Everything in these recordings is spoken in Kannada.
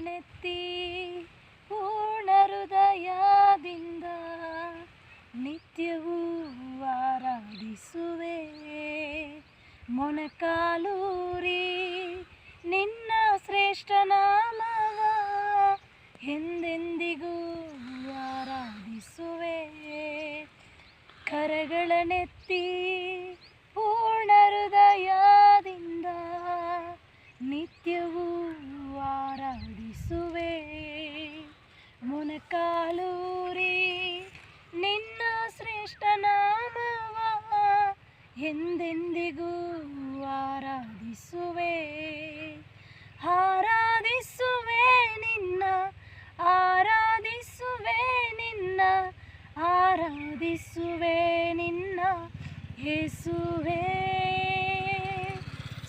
ಕರಗಳನೆತ್ತಿ ಪೂರ್ಣ ಹೃದಯದಿಂದ ನಿತ್ಯವೂ ಆರಾಧಿಸುವೆ. ಮೊಣಕಾಲೂರಿ ನಿನ್ನ ಶ್ರೇಷ್ಠ ನಾಮವ ಎಂದೆಂದಿಗೂ ಆರಾಧಿಸುವೆ. ಕರಗಳನೆತ್ತಿ ಪೂರ್ಣ ಹೃದಯದಿಂದ ನಿತ್ಯವೂ ಆರಾಧಿಸುವೆ. ಮೊಣಕಾಲೂರಿ ನಿನ್ನ ಶ್ರೇಷ್ಠ ನಾಮವ ಎಂದೆಂದಿಗೂ ಆರಾಧಿಸುವೆ. ಆರಾಧಿಸುವೆ ನಿನ್ನ, ಆರಾಧಿಸುವೆ ನಿನ್ನ, ಆರಾಧಿಸುವೆ ನಿನ್ನ ಯೇಸುವೇ.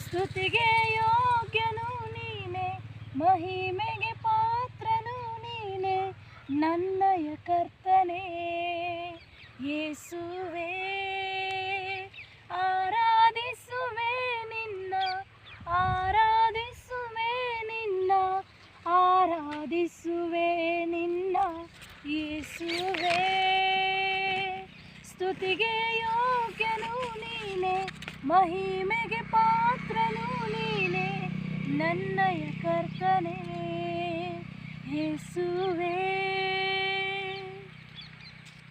ಸ್ತುತಿಗೆ ಯೋಗ್ಯನು ನೀನೆ, ಮಹಿಮೆಗೆ ಪಾತ್ರನು ನೀನೆ, ನನ್ನಯ ಕರ್ತನೇ ಯೇಸುವೇ. ಆರಾಧಿಸುವೆ ನಿನ್ನ, ಆರಾಧಿಸುವೆ ನಿನ್ನ, ಆರಾಧಿಸುವೆ ನಿನ್ನ ಯೇಸುವೇ. ಸ್ತುತಿಗೆ ಯೋಗ್ಯನು ನೀನೆ, ಮಹಿಮೆಗೆ